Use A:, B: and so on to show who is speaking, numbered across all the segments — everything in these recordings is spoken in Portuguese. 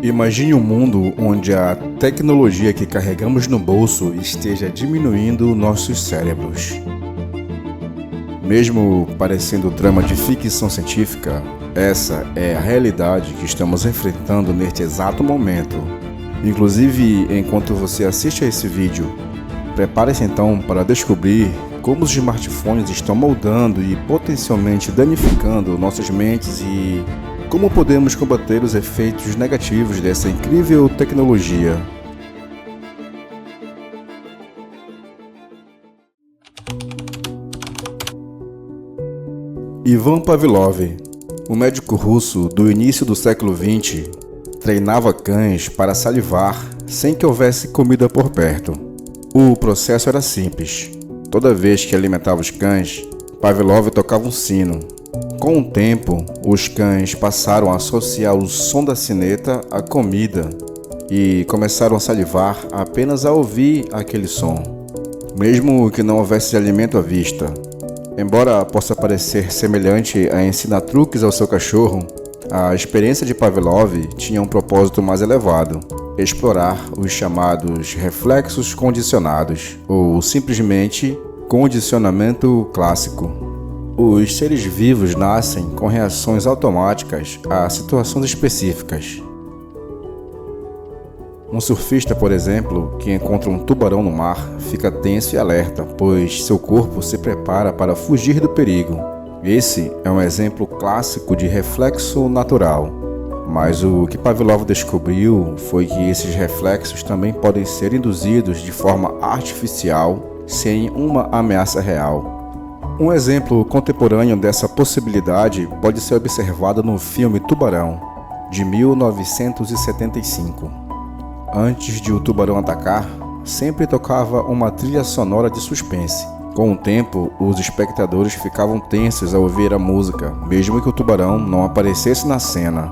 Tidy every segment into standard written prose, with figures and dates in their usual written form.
A: Imagine um mundo onde a tecnologia que carregamos no bolso esteja diminuindo nossos cérebros. Mesmo parecendo trama de ficção científica, essa é a realidade que estamos enfrentando neste exato momento. Inclusive, enquanto você assiste a esse vídeo, prepare-se então para descobrir como os smartphones estão moldando e potencialmente danificando nossas mentes e como podemos combater os efeitos negativos dessa incrível tecnologia. Ivan Pavlov, um médico russo do início do século XX, treinava cães para salivar sem que houvesse comida por perto. O processo era simples. Toda vez que alimentava os cães, Pavlov tocava um sino. Com o tempo, os cães passaram a associar o som da sineta à comida e começaram a salivar apenas ao ouvir aquele som, mesmo que não houvesse alimento à vista. Embora possa parecer semelhante a ensinar truques ao seu cachorro, a experiência de Pavlov tinha um propósito mais elevado: explorar os chamados reflexos condicionados, ou simplesmente condicionamento clássico. Os seres vivos nascem com reações automáticas a situações específicas. Um surfista, por exemplo, que encontra um tubarão no mar, fica tenso e alerta, pois seu corpo se prepara para fugir do perigo. Esse é um exemplo clássico de reflexo natural. Mas o que Pavlov descobriu foi que esses reflexos também podem ser induzidos de forma artificial, sem uma ameaça real. Um exemplo contemporâneo dessa possibilidade pode ser observado no filme Tubarão, de 1975. Antes de o tubarão atacar, sempre tocava uma trilha sonora de suspense. Com o tempo, os espectadores ficavam tensos ao ouvir a música, mesmo que o tubarão não aparecesse na cena.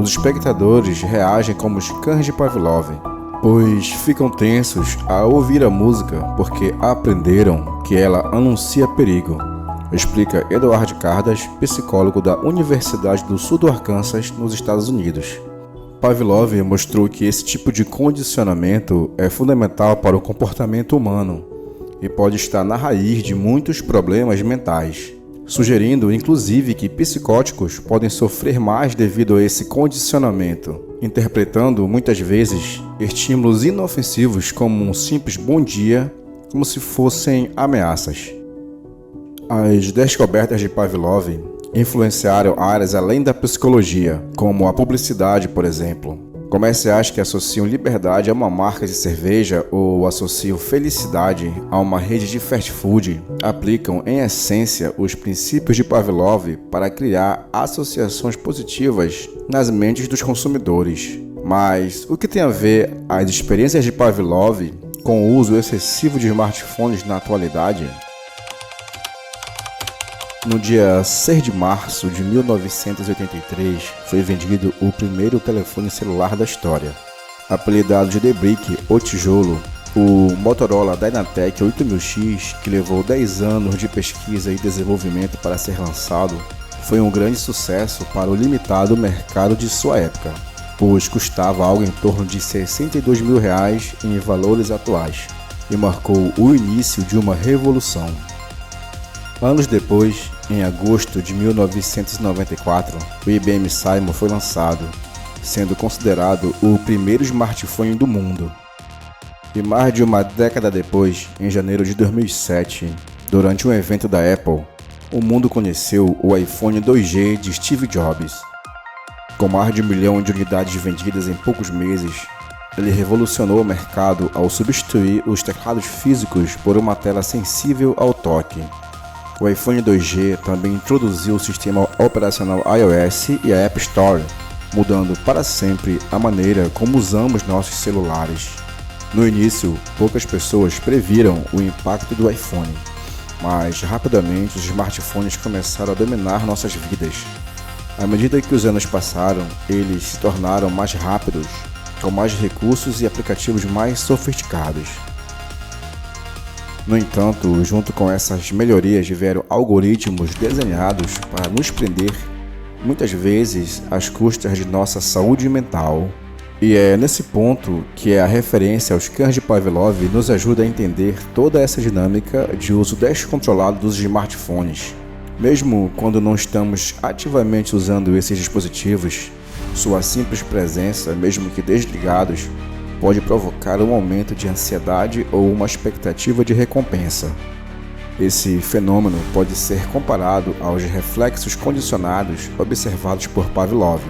A: Os espectadores reagem como os cães de Pavlov, pois ficam tensos ao ouvir a música porque aprenderam que ela anuncia perigo, explica Edward Cardas, psicólogo da Universidade do Sul do Arkansas, nos Estados Unidos. Pavlov mostrou que esse tipo de condicionamento é fundamental para o comportamento humano e pode estar na raiz de muitos problemas mentais, sugerindo inclusive que psicóticos podem sofrer mais devido a esse condicionamento, interpretando muitas vezes estímulos inofensivos como um simples bom dia, como se fossem ameaças. As descobertas de Pavlov influenciaram áreas além da psicologia, como a publicidade, por exemplo. Comerciais que associam liberdade a uma marca de cerveja ou associam felicidade a uma rede de fast food aplicam, em essência, os princípios de Pavlov para criar associações positivas nas mentes dos consumidores. Mas o que tem a ver as experiências de Pavlov com o uso excessivo de smartphones na atualidade? No dia 6 de março de 1983, foi vendido o primeiro telefone celular da história. Apelidado de The Brick, o tijolo, o Motorola Dynatec 8000X, que levou 10 anos de pesquisa e desenvolvimento para ser lançado, foi um grande sucesso para o limitado mercado de sua época, pois custava algo em torno de R$62 mil em valores atuais, e marcou o início de uma revolução. Anos depois, em agosto de 1994, o IBM Simon foi lançado, sendo considerado o primeiro smartphone do mundo. E mais de uma década depois, em janeiro de 2007, durante um evento da Apple, o mundo conheceu o iPhone 2G de Steve Jobs. Com mais de 1 milhão de unidades vendidas em poucos meses, ele revolucionou o mercado ao substituir os teclados físicos por uma tela sensível ao toque. O iPhone 2G também introduziu o sistema operacional iOS e a App Store, mudando para sempre a maneira como usamos nossos celulares. No início, poucas pessoas previram o impacto do iPhone, mas rapidamente os smartphones começaram a dominar nossas vidas. À medida que os anos passaram, eles se tornaram mais rápidos, com mais recursos e aplicativos mais sofisticados. No entanto, junto com essas melhorias vieram algoritmos desenhados para nos prender, muitas vezes às custas de nossa saúde mental. E é nesse ponto que a referência aos cães de Pavlov nos ajuda a entender toda essa dinâmica de uso descontrolado dos smartphones. Mesmo quando não estamos ativamente usando esses dispositivos, sua simples presença, mesmo que desligados, pode provocar um aumento de ansiedade ou uma expectativa de recompensa. Esse fenômeno pode ser comparado aos reflexos condicionados observados por Pavlov.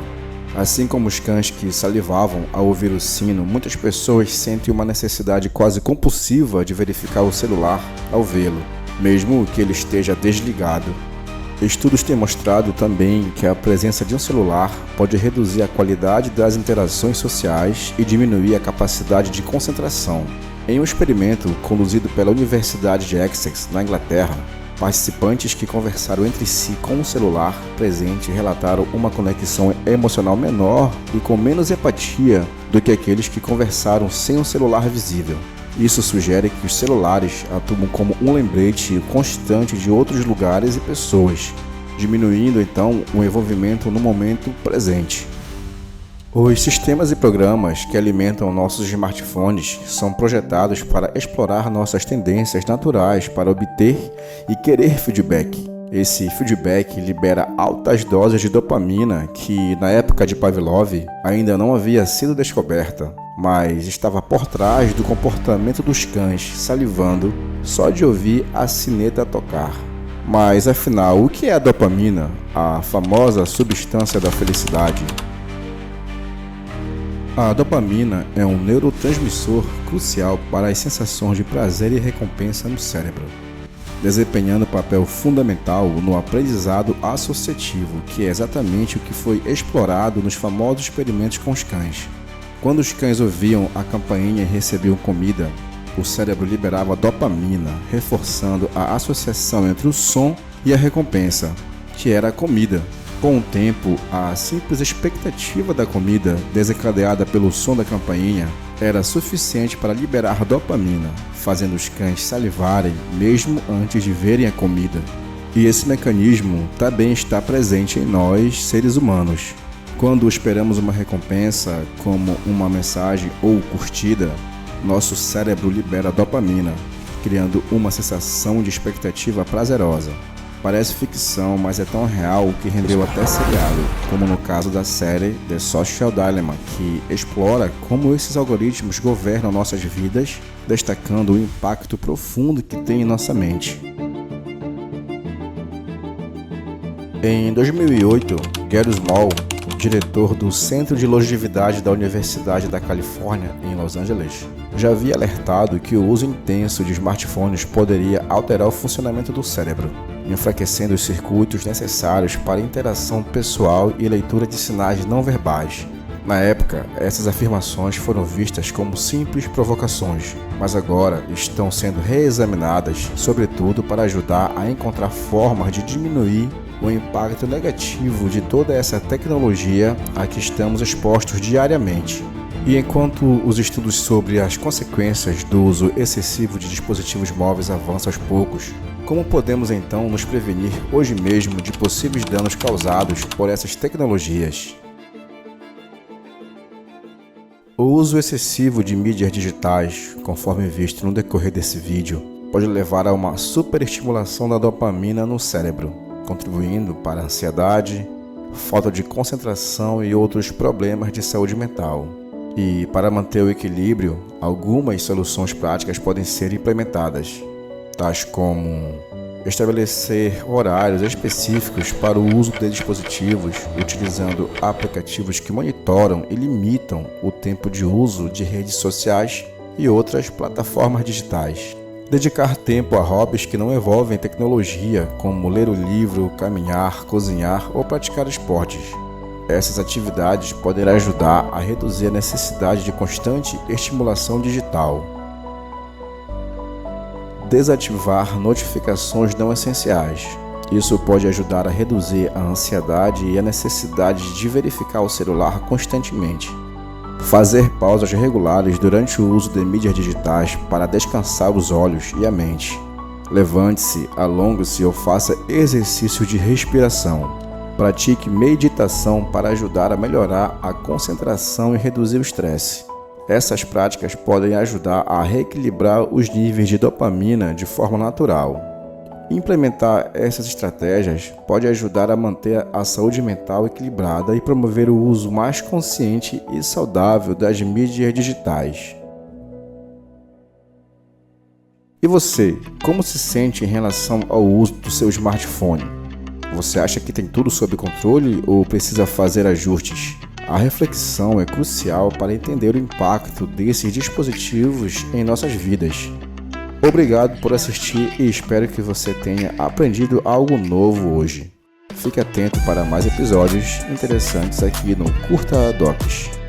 A: Assim como os cães que salivavam ao ouvir o sino, muitas pessoas sentem uma necessidade quase compulsiva de verificar o celular ao vê-lo, mesmo que ele esteja desligado. Estudos têm mostrado também que a presença de um celular pode reduzir a qualidade das interações sociais e diminuir a capacidade de concentração. Em um experimento conduzido pela Universidade de Essex, na Inglaterra, participantes que conversaram entre si com o celular presente relataram uma conexão emocional menor e com menos empatia do que aqueles que conversaram sem um celular visível. Isso sugere que os celulares atuam como um lembrete constante de outros lugares e pessoas, diminuindo então o envolvimento no momento presente. Os sistemas e programas que alimentam nossos smartphones são projetados para explorar nossas tendências naturais para obter e querer feedback. Esse feedback libera altas doses de dopamina que, na época de Pavlov, ainda não havia sido descoberta, mas estava por trás do comportamento dos cães salivando só de ouvir a sineta tocar. Mas afinal, o que é a dopamina, a famosa substância da felicidade? A dopamina é um neurotransmissor crucial para as sensações de prazer e recompensa no cérebro, desempenhando papel fundamental no aprendizado associativo, que é exatamente o que foi explorado nos famosos experimentos com os cães. Quando os cães ouviam a campainha e recebiam comida, o cérebro liberava dopamina, reforçando a associação entre o som e a recompensa, que era a comida. Com o tempo, a simples expectativa da comida, desencadeada pelo som da campainha, era suficiente para liberar dopamina, fazendo os cães salivarem mesmo antes de verem a comida. E esse mecanismo também está presente em nós, seres humanos. Quando esperamos uma recompensa, como uma mensagem ou curtida, nosso cérebro libera dopamina, criando uma sensação de expectativa prazerosa. Parece ficção, mas é tão real que rendeu até seriado, como no caso da série The Social Dilemma, que explora como esses algoritmos governam nossas vidas, destacando o impacto profundo que tem em nossa mente. Em 2008, Gary Small, diretor do Centro de Longevidade da Universidade da Califórnia, em Los Angeles, já havia alertado que o uso intenso de smartphones poderia alterar o funcionamento do cérebro, enfraquecendo os circuitos necessários para interação pessoal e leitura de sinais não verbais. Na época, essas afirmações foram vistas como simples provocações, mas agora estão sendo reexaminadas, sobretudo para ajudar a encontrar formas de diminuir o impacto negativo de toda essa tecnologia a que estamos expostos diariamente. E enquanto os estudos sobre as consequências do uso excessivo de dispositivos móveis avançam aos poucos, como podemos então nos prevenir hoje mesmo de possíveis danos causados por essas tecnologias? O uso excessivo de mídias digitais, conforme visto no decorrer desse vídeo, pode levar a uma superestimulação da dopamina no cérebro, contribuindo para a ansiedade, falta de concentração e outros problemas de saúde mental. E, para manter o equilíbrio, algumas soluções práticas podem ser implementadas, tais como estabelecer horários específicos para o uso de dispositivos, utilizando aplicativos que monitoram e limitam o tempo de uso de redes sociais e outras plataformas digitais. Dedicar tempo a hobbies que não envolvem tecnologia, como ler o livro, caminhar, cozinhar ou praticar esportes. Essas atividades podem ajudar a reduzir a necessidade de constante estimulação digital. Desativar notificações não essenciais. Isso pode ajudar a reduzir a ansiedade e a necessidade de verificar o celular constantemente. Fazer pausas regulares durante o uso de mídias digitais para descansar os olhos e a mente. Levante-se, alongue-se ou faça exercício de respiração. Pratique meditação para ajudar a melhorar a concentração e reduzir o estresse. Essas práticas podem ajudar a reequilibrar os níveis de dopamina de forma natural. Implementar essas estratégias pode ajudar a manter a saúde mental equilibrada e promover o uso mais consciente e saudável das mídias digitais. E você, como se sente em relação ao uso do seu smartphone? Você acha que tem tudo sob controle ou precisa fazer ajustes? A reflexão é crucial para entender o impacto desses dispositivos em nossas vidas. Obrigado por assistir e espero que você tenha aprendido algo novo hoje. Fique atento para mais episódios interessantes aqui no Curta Docs.